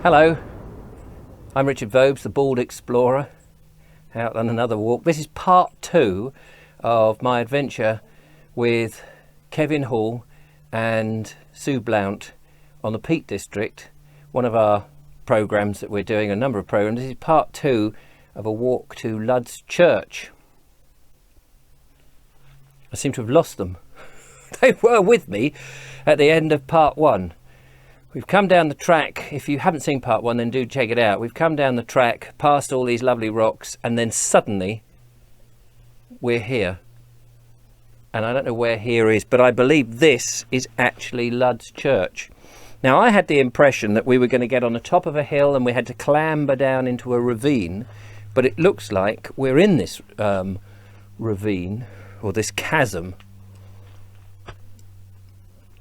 Hello, I'm Richard Vobes, the Bald Explorer, out on another walk. This is part 2 of my adventure with Kevin Hall and Sue Blount on the Peak District, one of our programmes that we're doing, a number of programmes. This is part 2 of a walk to Ludchurch. I seem to have lost them. They were with me at the end of part 1. We've come down the track. If you haven't seen part 1, then do check it out. We've come down the track past all these lovely rocks, and then suddenly we're here. And I don't know where here is, but I believe this is actually Ludchurch. Now, I had the impression that we were going to get on the top of a hill and we had to clamber down into a ravine, but it looks like we're in this ravine, or this chasm,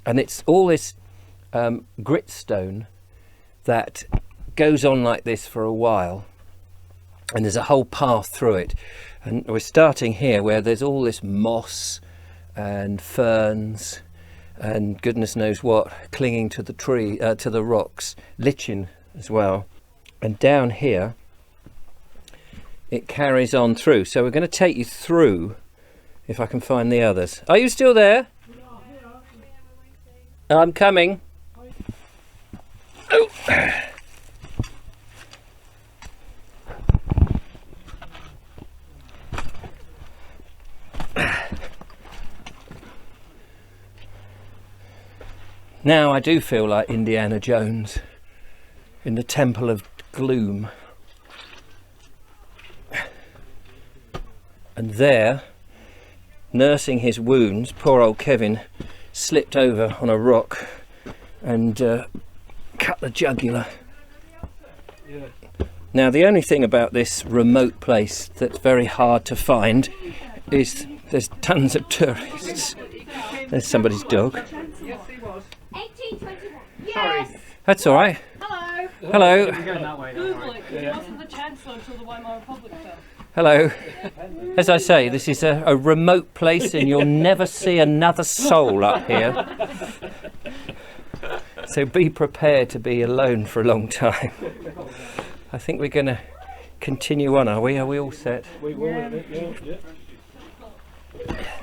and it's all this grit stone that goes on like this for a while, and there's a whole path through it, and we're starting here where there's all this moss and ferns and goodness knows what clinging to the tree, to the rocks, lichen as well, and down here it carries on through. So we're going to take you through, if I can find the others. Are you still there? I'm coming. Oh. Now I do feel like Indiana Jones in the Temple of Gloom. And there, nursing his wounds, poor old Kevin slipped over on a rock and cut the jugular. Yeah. Now, the only thing about this remote place that's very hard to find is there's tons of tourists. There's somebody's dog. Sorry. That's all right. Hello. Hello. Google it, because it wasn't the Chancellor until the Weimar Republic fell. Hello. As I say, this is a remote place and you'll never see another soul up here. So be prepared to be alone for a long time. I think we're going to continue on, are we? Are we all set? We will, yeah.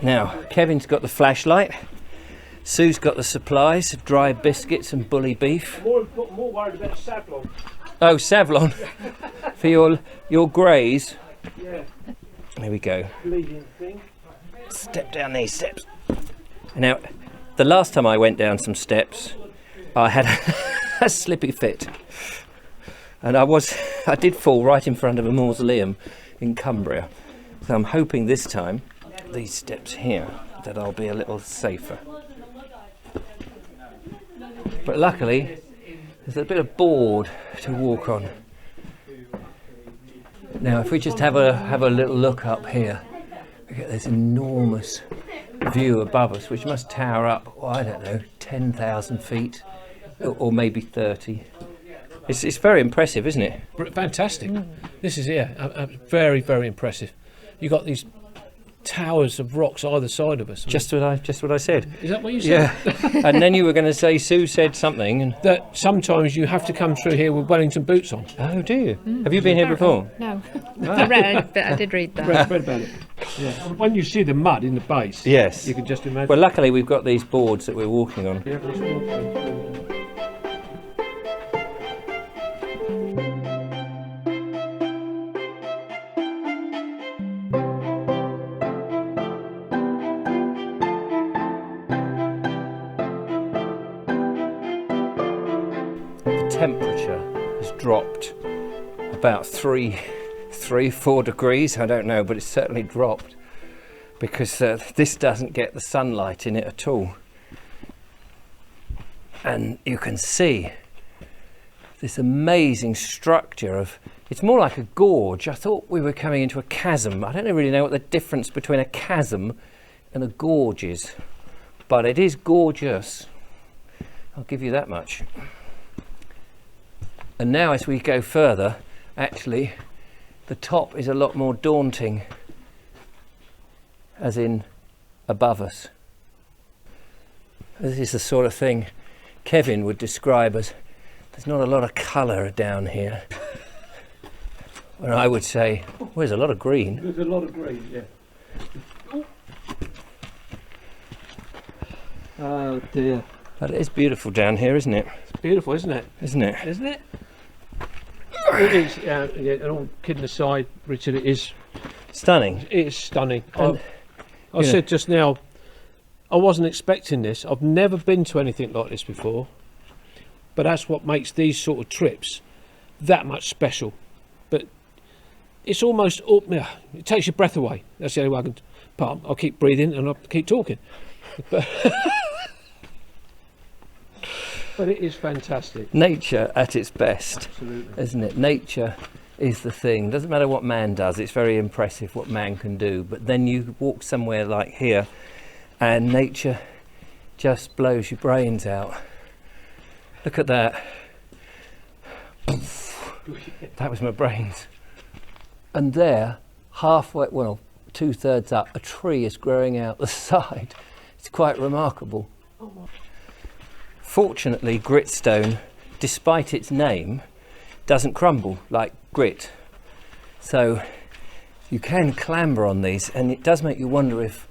Now, Kevin's got the flashlight. Sue's got the supplies of dry biscuits and bully beef. More worried about Savlon. Oh, Savlon. For your greys. Yeah. There we go. Bleeding thing. Step down these steps. Now, the last time I went down some steps, I had a slippy fit. And I did fall right in front of a mausoleum in Cumbria. So I'm hoping this time, these steps here, that I'll be a little safer. But luckily, there's a bit of board to walk on. Now, if we just have a little look up here, we get this enormous view above us, which must tower up, well, I don't know, 10,000 feet, or maybe 30. It's very impressive, isn't it? Fantastic. This is very, very impressive. You got these towers of rocks either side of us. Just what I said. Is that what you said? Yeah. And then you were going to say Sue said something, and that sometimes you have to come through here with Wellington boots on. Oh, do you? Have you been here before? No. I did read that. Read about it. Yeah. When you see the mud in the base, yes, you can just imagine. Well, luckily we've got these boards that we're walking on. Yeah, Temperature has dropped about 3-4 degrees, I don't know, but it's certainly dropped because this doesn't get the sunlight in it at all. And you can see this amazing structure of, it's more like a gorge. I thought we were coming into a chasm. I don't really know what the difference between a chasm and a gorge is, but it is gorgeous. I'll give you that much. And now as we go further, actually, the top is a lot more daunting, as in above us. This is the sort of thing Kevin would describe as there's not a lot of colour down here. And I would say, well, there's a lot of green. There's a lot of green, yeah. Oh dear. But it is beautiful down here, isn't it? It's beautiful, isn't it? Isn't it? Isn't it? It is, yeah, and all kidding aside, Richard, it is Stunning. It is stunning. And, I said just now, I wasn't expecting this. I've never been to anything like this before. But that's what makes these sort of trips that much special. But it's almost, it takes your breath away. That's the only way I can, I'll keep breathing and I'll keep talking. But, but it is fantastic. Nature at its best. Absolutely. Isn't it? Nature is the thing. Doesn't matter what man does, it's very impressive what man can do. But then you walk somewhere like here and nature just blows your brains out. Look at that. That was my brains. And there, halfway, well, 2/3 up, a tree is growing out the side. It's quite remarkable. Fortunately, gritstone, despite its name, doesn't crumble like grit. So you can clamber on these, and it does make you wonder if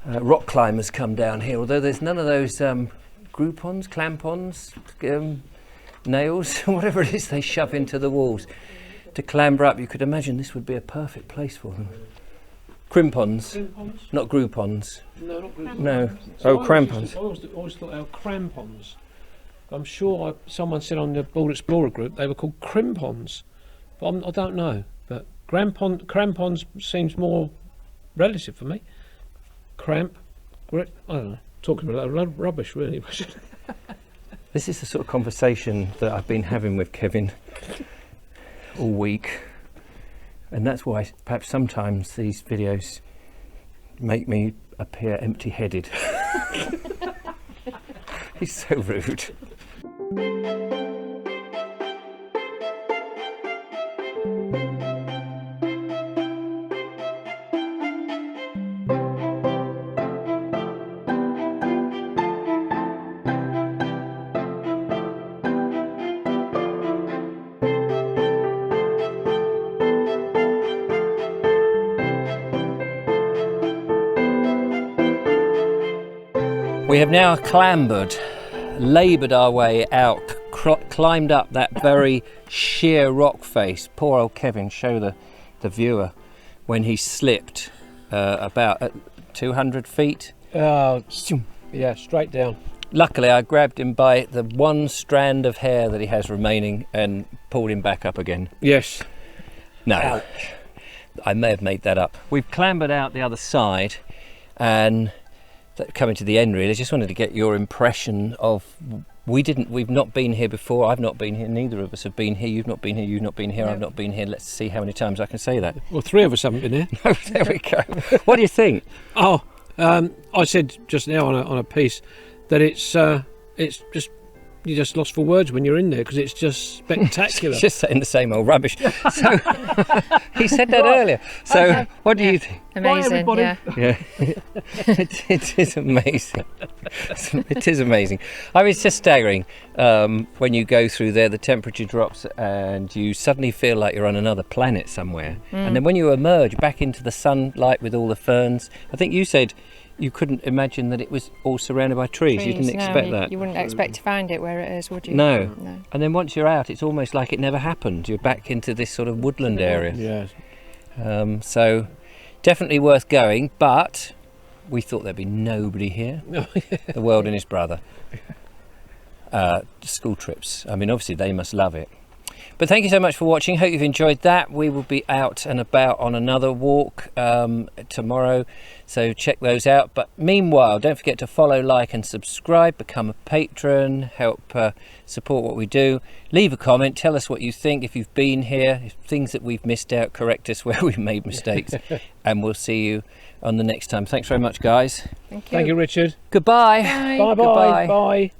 rock climbers come down here, although there's none of those groupons, clampons, nails, whatever it is they shove into the walls to clamber up. You could imagine this would be a perfect place for them. Crimpons, not groupons. No, not groupons. No. So Oh, crampons. I always thought they were crampons. I'm sure someone said on the Bald Explorer group they were called crimpons, but I don't know. But crampons seems more relative for me. Cramp, grit, I don't know. Talking about a lot of rubbish, really. This is the sort of conversation that I've been having with Kevin all week, and that's why perhaps sometimes these videos make me appear empty-headed. He's so rude. We have now laboured our way out, climbed up that very sheer rock face. Poor old Kevin, show the viewer when he slipped about 200 feet. Yeah, straight down. Luckily I grabbed him by the one strand of hair that he has remaining and pulled him back up again. Yes. No, Ouch. I may have made that up. We've clambered out the other side and coming to the end really. I just wanted to get your impression of, we've not been here before. I've not been here, neither of us have been here. You've not been here, you've not been here, no. I've not been here. Let's see how many times I can say that. Well, 3 of us haven't been here. No, there we go. What do you think? I said just now on a piece that it's just, you're just lost for words when you're in there because it's just spectacular. It's just saying the same old rubbish. So he said that earlier. So what do you think? Amazing, yeah. Yeah, it is amazing. It is amazing. I mean, it's just staggering when you go through there. The temperature drops, and you suddenly feel like you're on another planet somewhere. And then when you emerge back into the sunlight with all the ferns, I think you said you couldn't imagine that it was all surrounded by trees. You didn't expect that. You wouldn't expect to find it where it is, would you? No. And then once you're out, it's almost like it never happened. You're back into this sort of woodland area. Yes. So definitely worth going, but we thought there'd be nobody here. The world and his brother. School trips. I mean, obviously they must love it. But thank you so much for watching. Hope you've enjoyed that. We will be out and about on another walk tomorrow, so check those out. But meanwhile, don't forget to follow, like and subscribe, become a patron, help support what we do. Leave a comment, tell us what you think, if you've been here, if things that we've missed out, correct us where we've made mistakes. And we'll see you on the next time. Thanks very much, guys. Thank you. Thank you, Richard. Goodbye. Bye. Bye-bye. Goodbye. Bye.